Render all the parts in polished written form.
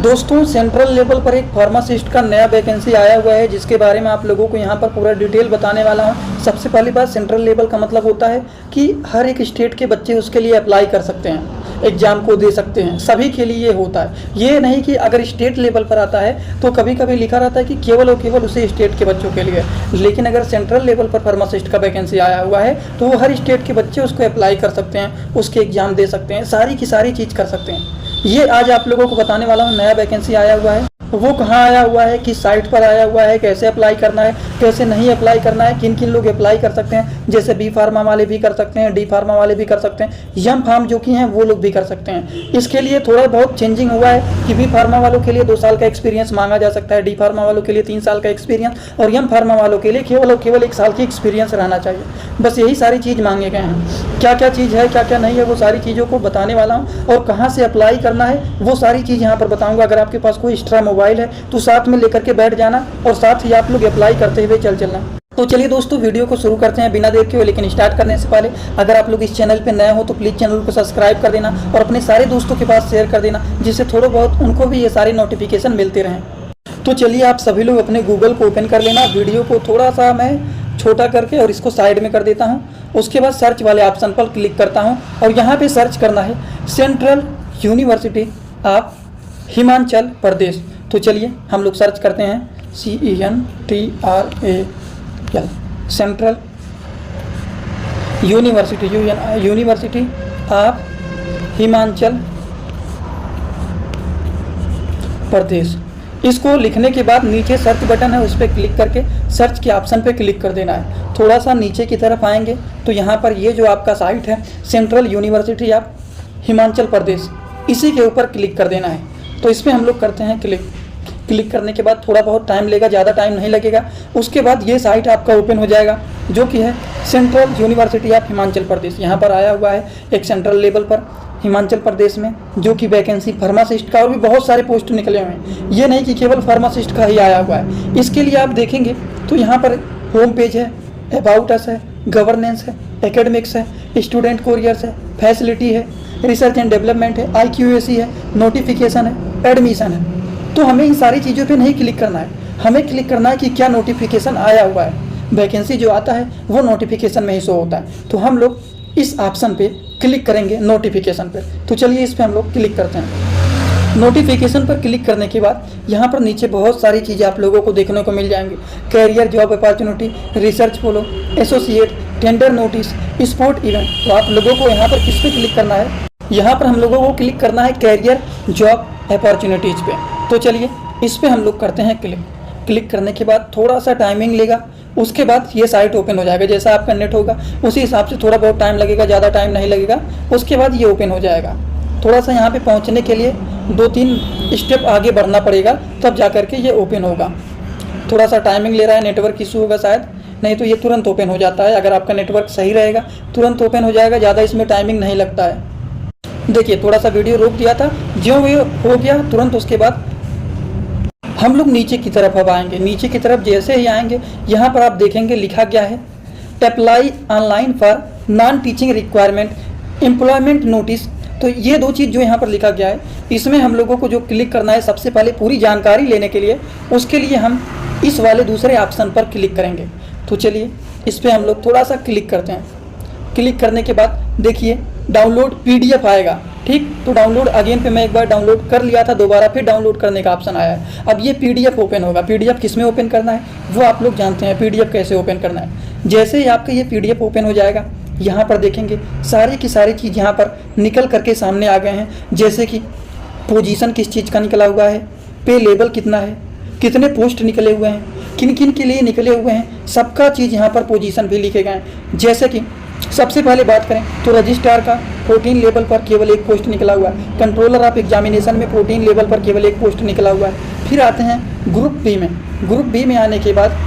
दोस्तों central level पर एक फार्मासिस्ट का नया वैकेंसी आया हुआ है, जिसके बारे में आप लोगों को यहाँ पर पूरा डिटेल बताने वाला हूँ। सबसे पहली बात, सेंट्रल लेवल का मतलब होता है कि हर एक स्टेट के बच्चे उसके लिए अप्लाई कर सकते हैं, एग्जाम को दे सकते हैं, सभी के लिए ये होता है। ये नहीं कि अगर स्टेट लेवल पर आता है तो कभी कभी लिखा रहता है कि केवल और केवल उसे स्टेट के बच्चों के लिए, लेकिन अगर सेंट्रल लेवल पर फार्मासिस्ट का वैकेंसी आया हुआ है तो वो हर स्टेट के बच्चे उसको अप्लाई कर सकते हैं, उसके एग्जाम दे सकते हैं, सारी की सारी चीज़ कर सकते हैं। ये आज आप लोगों को बताने वाला हूँ। नया वैकेंसी आया हुआ है, वो कहाँ आया हुआ है, किस साइट पर आया हुआ है, कैसे अप्लाई करना है, कैसे नहीं अप्लाई करना है, किन किन लोग अप्लाई कर सकते हैं। जैसे बी फार्मा वाले भी कर सकते हैं, डी फार्मा वाले भी कर सकते हैं, एम फार्म जो कि हैं वो लोग भी कर सकते हैं। इसके लिए थोड़ा बहुत चेंजिंग हुआ है कि बी फार्मा वालों के लिए 2 साल का एक्सपीरियंस मांगा जा सकता है, डी फार्मा वालों के लिए 3 साल का एक्सपीरियंस और एम फार्मा वालों के लिए केवल और केवल 1 साल की एक्सपीरियंस रहना चाहिए। बस यही सारी चीज़ मांगे गए हैं। क्या क्या चीज़ है, क्या क्या नहीं है, वो सारी चीज़ों को बताने वाला हूँ। और कहाँ से अप्लाई करना है वो सारी चीज़ यहाँ पर बताऊँगा। अगर आपके पास कोई एक्स्ट्रा मोबाइल है तो साथ में लेकर के बैठ जाना और साथ ही आप लोग अप्लाई करते हुए चलना। तो चलिए दोस्तों वीडियो को शुरू करते हैं बिना देर के हुए। लेकिन स्टार्ट करने से पहले अगर आप लोग इस चैनल पे नए हो तो प्लीज़ चैनल को सब्सक्राइब कर देना और अपने सारे दोस्तों के पास शेयर कर देना, जिससे थोड़ा बहुत उनको भी ये सारे नोटिफिकेशन मिलते रहें। तो चलिए आप सभी लोग अपने गूगल को ओपन कर लेना। वीडियो को थोड़ा सा मैं छोटा करके और इसको साइड में कर देता हूँ। उसके बाद सर्च वाले ऑप्शन पर क्लिक करता हूँ और यहाँ पर सर्च करना है central university of Himachal Pradesh. तो चलिए हम लोग सर्च करते हैं CENTRAL central university of Himachal Pradesh. इसको लिखने के बाद नीचे सर्च बटन है, उस पर क्लिक करके सर्च के ऑप्शन पे क्लिक कर देना है। थोड़ा सा नीचे की तरफ आएंगे तो यहाँ पर ये जो आपका साइट है सेंट्रल यूनिवर्सिटी ऑफ हिमाचल प्रदेश, इसी के ऊपर क्लिक कर देना है। तो इसमें हम लोग करते हैं क्लिक करने के बाद थोड़ा बहुत टाइम लेगा, ज़्यादा टाइम नहीं लगेगा। उसके बाद ये साइट आपका ओपन हो जाएगा जो कि है सेंट्रल यूनिवर्सिटी ऑफ हिमाचल प्रदेश। यहाँ पर आया हुआ है एक सेंट्रल लेवल पर हिमाचल प्रदेश में जो कि वैकेंसी फार्मासिस्ट का, और भी बहुत सारे पोस्ट निकले हुए हैं। ये नहीं कि केवल फार्मासिस्ट का ही आया हुआ है। इसके लिए आप देखेंगे तो यहाँ पर होम पेज है, अबाउट अस है, गवर्नेंस है, एकेडमिक्स है, स्टूडेंट कोरियर्स है, फैसिलिटी है, रिसर्च एंड डेवलपमेंट है, IQAC है, नोटिफिकेशन है, एडमिशन है। तो हमें इन सारी चीज़ों पे नहीं क्लिक करना है, हमें क्लिक करना है कि क्या नोटिफिकेशन आया हुआ है। वैकेंसी जो आता है वो नोटिफिकेशन में ही शो होता है। तो हम लोग इस ऑप्शन पे क्लिक करेंगे नोटिफिकेशन पे। तो चलिए इस पे हम लोग क्लिक करते हैं। नोटिफिकेशन पर क्लिक करने के बाद यहाँ पर नीचे बहुत सारी चीज़ें आप लोगों को देखने को मिल जाएंगी। Career, job opportunity, research fellow, associate, tender notice, sport event. तो आप लोगों को यहाँ पर किस पे क्लिक करना है? यहाँ पर हम लोगों को क्लिक करना है कैरियर जॉब अपॉर्चुनिटीज़ पे। तो चलिए इस पे हम लोग करते हैं क्लिक करने के बाद थोड़ा सा टाइमिंग लेगा। उसके बाद ये साइट ओपन हो जाएगा। जैसा आपका नेट होगा उसी हिसाब से थोड़ा बहुत टाइम लगेगा, ज़्यादा टाइम नहीं लगेगा। उसके बाद ये ओपन हो जाएगा। थोड़ा सा यहाँ पे पहुँचने के लिए 2-3 स्टेप आगे बढ़ना पड़ेगा, तब जा करके ये ओपन होगा। थोड़ा सा टाइमिंग ले रहा है, नेटवर्क इशू होगा शायद, नहीं तो ये तुरंत ओपन हो जाता है। अगर आपका नेटवर्क सही रहेगा तुरंत ओपन हो जाएगा, ज़्यादा इसमें टाइमिंग नहीं लगता है। देखिए थोड़ा सा वीडियो रोक दिया था, जो ये हो गया तुरंत उसके बाद हम लोग नीचे की तरफ अब आएंगे। नीचे की तरफ जैसे ही आएंगे यहाँ पर आप देखेंगे लिखा गया है apply online for non teaching requirement employment notice. तो ये 2 चीज़ जो यहाँ पर लिखा गया है, इसमें हम लोगों को जो क्लिक करना है सबसे पहले पूरी जानकारी लेने के लिए, उसके लिए हम इस वाले दूसरे ऑप्शन पर क्लिक करेंगे। तो चलिए इस पर हम लोग थोड़ा सा क्लिक करते हैं। क्लिक करने के बाद देखिए डाउनलोड PDF आएगा, ठीक। तो डाउनलोड अगेन पे मैं एक बार डाउनलोड कर लिया था, दोबारा फिर डाउनलोड करने का ऑप्शन आया है। अब ये PDF ओपन होगा। PDF किस में ओपन करना है वो आप लोग जानते हैं, PDF कैसे ओपन करना है। जैसे ही आपका ये PDF ओपन हो जाएगा, यहाँ पर देखेंगे सारी की सारी चीज़ यहाँ पर निकल करके सामने आ गए हैं। जैसे कि पोजीशन किस चीज़ का निकला हुआ है, पे लेवल कितना है, कितने पोस्ट निकले हुए हैं, किन किन के लिए निकले हुए हैं, सबका चीज़ यहाँ पर पोजीशन भी लिखे गए हैं। जैसे कि सबसे पहले बात करें तो रजिस्ट्रार का 14 लेवल पर केवल 1 पोस्ट निकला हुआ है। कंट्रोलर ऑफ एग्जामिनेशन में 14 लेवल पर केवल 1 पोस्ट निकला हुआ है। फिर आते हैं ग्रुप बी में। ग्रुप बी में आने के बाद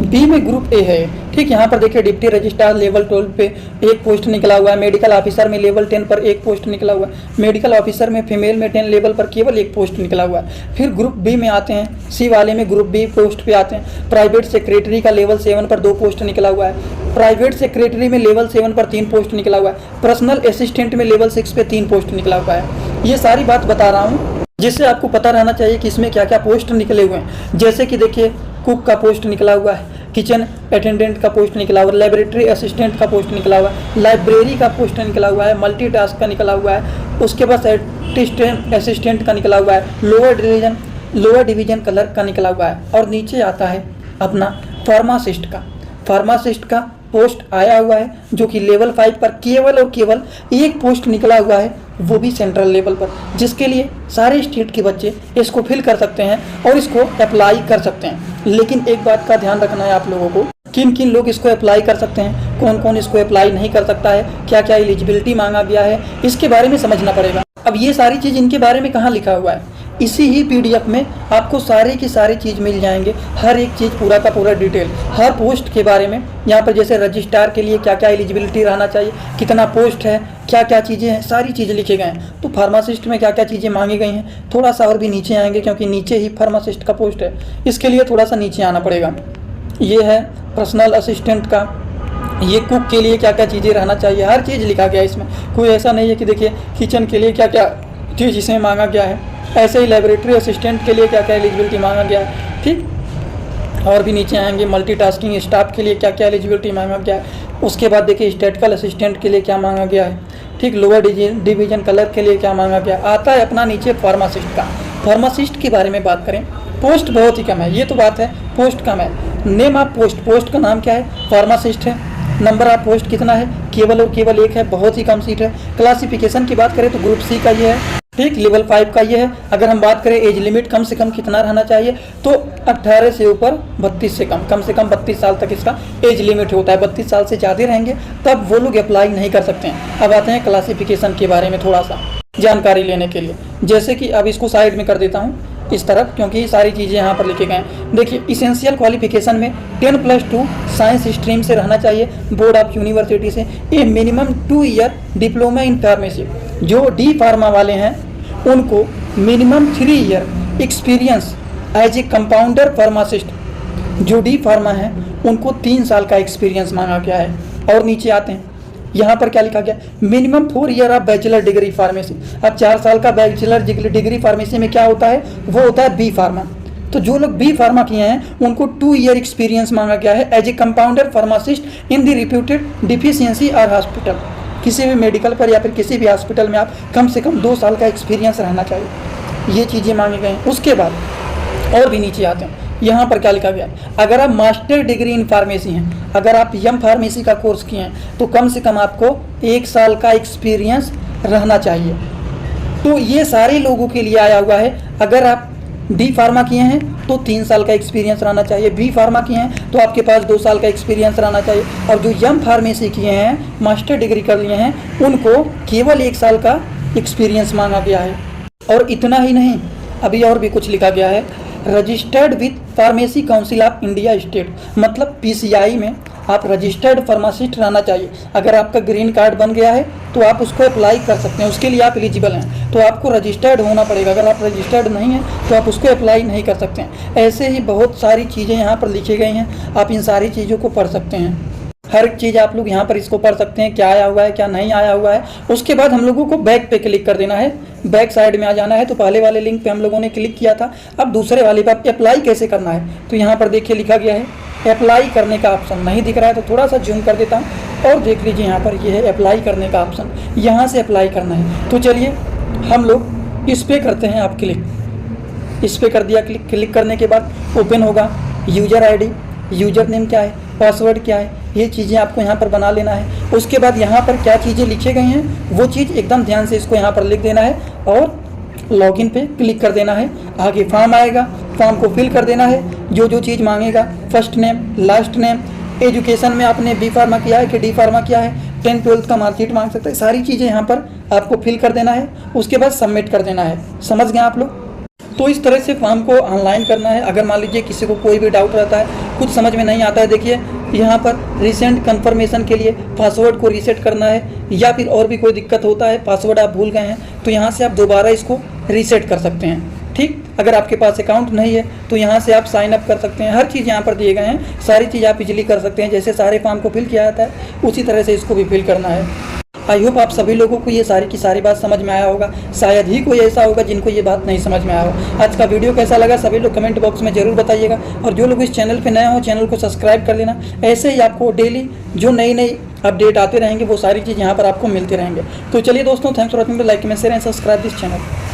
बी में ग्रुप ए है, ठीक। यहाँ पर देखिए डिप्टी रजिस्ट्रार लेवल 12 पे 1 पोस्ट निकला हुआ है। मेडिकल ऑफिसर में लेवल 10 पर 1 पोस्ट निकला हुआ है। मेडिकल ऑफिसर में फीमेल में 10 लेवल पर केवल 1 पोस्ट निकला हुआ है। फिर ग्रुप बी में आते हैं, सी वाले में ग्रुप बी पोस्ट पे आते हैं। प्राइवेट सेक्रेटरी का लेवल 7 पर 2 पोस्ट निकला हुआ है। प्राइवेट सेक्रेटरी में लेवल 7 पर 3 पोस्ट निकला हुआ है। पर्सनल असिस्टेंट में लेवल 6 पे 3 पोस्ट निकला हुआ है। ये सारी बात बता रहा हूँ जिससे आपको पता रहना चाहिए कि इसमें क्या क्या पोस्ट निकले हुए हैं। जैसे कि देखिए कुक का पोस्ट निकला हुआ है, किचन अटेंडेंट का पोस्ट निकला हुआ है, लेबोरेटरी असिस्टेंट का पोस्ट निकला हुआ है, लाइब्रेरी का पोस्ट निकला हुआ है, मल्टीटास्क का निकला हुआ है, उसके बाद असिस्टेंट का निकला हुआ है, लोअर डिवीजन क्लर्क का निकला हुआ है, और नीचे आता है अपना फार्मासिस्ट का पोस्ट आया हुआ है, जो कि लेवल 5 पर केवल और केवल एक पोस्ट निकला हुआ है, वो भी सेंट्रल लेवल पर, जिसके लिए सारे स्टेट के बच्चे इसको फिल कर सकते हैं और इसको अप्लाई कर सकते हैं। लेकिन एक बात का ध्यान रखना है आप लोगों को, किन किन लोग इसको अप्लाई कर सकते हैं, कौन कौन इसको अप्लाई नहीं कर सकता है, क्या क्या एलिजिबिलिटी मांगा गया है, इसके बारे में समझना पड़ेगा। अब ये सारी चीज़ इनके बारे में कहाँ लिखा हुआ है, इसी ही PDF में आपको सारी की सारी चीज़ मिल जाएंगे, हर एक चीज़ पूरा का पूरा डिटेल, हर पोस्ट के बारे में। यहाँ पर जैसे रजिस्ट्रार के लिए क्या क्या एलिजिबिलिटी रहना चाहिए, कितना पोस्ट है, क्या क्या चीज़ें हैं, सारी चीज़ें लिखे गए हैं। तो फार्मासिस्ट में क्या क्या चीज़ें मांगी गई हैं, थोड़ा सा और भी नीचे आएंगे, क्योंकि नीचे ही फार्मासिस्ट का पोस्ट है, इसके लिए थोड़ा सा नीचे आना पड़ेगा। ये है पर्सनल असिस्टेंट का, ये कुक के लिए क्या क्या चीज़ें रहना चाहिए, हर चीज़ लिखा गया है इसमें। कोई ऐसा नहीं है कि देखिए किचन के लिए क्या क्या चीज़ इसमें मांगा गया है, ऐसे ही लेबोरेटरी असिस्टेंट के लिए क्या क्या एलिजिबिलिटी मांगा गया है, ठीक। और भी नीचे आएंगे, मल्टीटास्किंग स्टाफ के लिए क्या क्या एलिजिबिलिटी मांगा गया है। उसके बाद देखिए स्टैटिकल असिस्टेंट के लिए क्या मांगा गया है, ठीक। लोअर डिवीजन क्लर्क के लिए क्या मांगा गया। आता है अपना नीचे फार्मासिस्ट का। फार्मासिस्ट के बारे में बात करें, पोस्ट बहुत ही कम है, ये तो बात है, पोस्ट कम है। नेम ऑफ पोस्ट का नाम क्या है, फार्मासिस्ट है। नंबर ऑफ पोस्ट कितना है, केवल और केवल एक है, बहुत ही कम सीट है। क्लासिफिकेशन की बात करें तो ग्रुप C का ये है, ठीक। लेवल 5 का ये है। अगर हम बात करें एज लिमिट कम से कम कितना रहना चाहिए, तो 18 से ऊपर 32 से कम से कम 32 साल तक इसका एज लिमिट होता है। 32 साल से ज़्यादा रहेंगे तब वो लोग अप्लाई नहीं कर सकते हैं। अब आते हैं क्लासिफिकेशन के बारे में थोड़ा सा जानकारी लेने के लिए। जैसे कि अब इसको साइड में कर देता हूँ इस तरफ, क्योंकि सारी चीज़ें यहाँ पर लिखे गए हैं। देखिए इसेंशियल क्वालिफिकेशन में 10+2 साइंस स्ट्रीम से रहना चाहिए, बोर्ड ऑफ यूनिवर्सिटी से। ये minimum 2 year diploma in pharmacy. जो डी फार्मा वाले हैं उनको minimum 3 year experience as a compounder pharmacist. जो डी फार्मा है उनको 3 साल का एक्सपीरियंस मांगा गया है। और नीचे आते हैं, यहाँ पर क्या लिखा गया, minimum 4 year of bachelor degree pharmacy. अब 4 साल का बैचलर डिग्री फार्मेसी में क्या होता है, वो होता है बी फार्मा। तो जो लोग बी फार्मा किए हैं उनको 2 ईयर एक्सपीरियंस मांगा गया है as a compounder pharmacist in the reputed dispensary और हॉस्पिटल। किसी भी मेडिकल पर या फिर किसी भी हॉस्पिटल में आप कम से कम 2 साल का एक्सपीरियंस रहना चाहिए। ये चीज़ें मांगे गए हैं। उसके बाद और भी नीचे आते हैं, यहाँ पर क्या लिखा गया है, अगर आप मास्टर डिग्री इन फार्मेसी हैं, अगर आप एम फार्मेसी का कोर्स किए हैं तो कम से कम आपको 1 साल का एक्सपीरियंस रहना चाहिए। तो ये सारे लोगों के लिए आया हुआ है। अगर आप डी फार्मा किए हैं तो 3 साल का एक्सपीरियंस रहना चाहिए, बी फार्मा किए हैं तो आपके पास 2 साल का एक्सपीरियंस रहना चाहिए, और जो एम फार्मेसी किए हैं, मास्टर डिग्री कर लिए हैं, उनको केवल 1 साल का एक्सपीरियंस मांगा गया है। और इतना ही नहीं, अभी और भी कुछ लिखा गया है, registered with pharmacy council of India state, मतलब PCI में आप रजिस्टर्ड फार्मासिस्ट रहना चाहिए। अगर आपका ग्रीन कार्ड बन गया है तो आप उसको अप्लाई कर सकते हैं, उसके लिए आप एलिजिबल हैं, तो आपको रजिस्टर्ड होना पड़ेगा। अगर आप रजिस्टर्ड नहीं हैं तो आप उसको अप्लाई नहीं कर सकते हैं। ऐसे ही बहुत सारी चीज़ें यहाँ पर लिखी गई हैं, आप इन सारी चीज़ों को पढ़ सकते हैं। हर चीज़ आप लोग यहाँ पर इसको पढ़ सकते हैं, क्या आया हुआ है क्या नहीं आया हुआ है। उसके बाद हम लोगों को बैक पे क्लिक कर देना है, बैक साइड में आ जाना है। तो पहले वाले लिंक पे हम लोगों ने क्लिक किया था, अब दूसरे वाले पे अप्लाई कैसे करना है, तो यहाँ पर देखिए लिखा गया है अप्लाई करने का ऑप्शन नहीं दिख रहा है, तो थोड़ा सा जूम कर देता हूँ और देख लीजिए यहाँ पर ये है अप्लाई करने का ऑप्शन, यहाँ से अप्लाई करना है। तो चलिए हम लोग इस पर करते हैं आप क्लिक। इस पर कर दिया क्लिक करने के बाद ओपन होगा। यूज़र ID, यूज़र नेम क्या है, पासवर्ड क्या है, ये चीज़ें आपको यहाँ पर बना लेना है। उसके बाद यहाँ पर क्या चीज़ें लिखी गई हैं वो चीज़ एकदम ध्यान से इसको यहाँ पर लिख देना है और लॉगिन पे क्लिक कर देना है। आगे फॉर्म आएगा, फॉर्म को फिल कर देना है, जो जो चीज़ मांगेगा, first name, last name, education में आपने बी फार्मा किया है कि डी फार्मा किया है, 10th-12th का मार्कशीट मांग सकते हैं, सारी चीज़ें यहाँ पर आपको फिल कर देना है। उसके बाद सबमिट कर देना है। समझ गए आप लोग? तो इस तरह से फॉर्म को ऑनलाइन करना है। अगर मान लीजिए किसी को कोई भी डाउट रहता है, कुछ समझ में नहीं आता है, देखिए यहाँ पर रिसेंट कंफर्मेशन के लिए पासवर्ड को रीसेट करना है, या फिर और भी कोई दिक्कत होता है, पासवर्ड आप भूल गए हैं, तो यहाँ से आप दोबारा इसको रीसेट कर सकते हैं। ठीक, अगर आपके पास अकाउंट नहीं है तो यहाँ से आप साइन अप कर सकते हैं। हर चीज़ यहाँ पर दिए गए हैं, सारी चीज़ आप इजीली कर सकते हैं। जैसे सारे फॉर्म को फिल किया जाता है उसी तरह से इसको भी फिल करना है। आई होप आप सभी लोगों को ये सारी की सारी बात समझ में आया होगा। शायद ही कोई ऐसा होगा जिनको ये बात नहीं समझ में आया हो। आज का वीडियो कैसा लगा सभी लोग कमेंट बॉक्स में जरूर बताइएगा, और जो लोग इस चैनल पर नए हो चैनल को सब्सक्राइब कर लेना। ऐसे ही आपको डेली जो नई नई अपडेट आते रहेंगे वो सारी चीज़ यहाँ पर आपको मिलती रहेंगे। तो चलिए दोस्तों, thanks for watching, like comment share and subscribe this channel.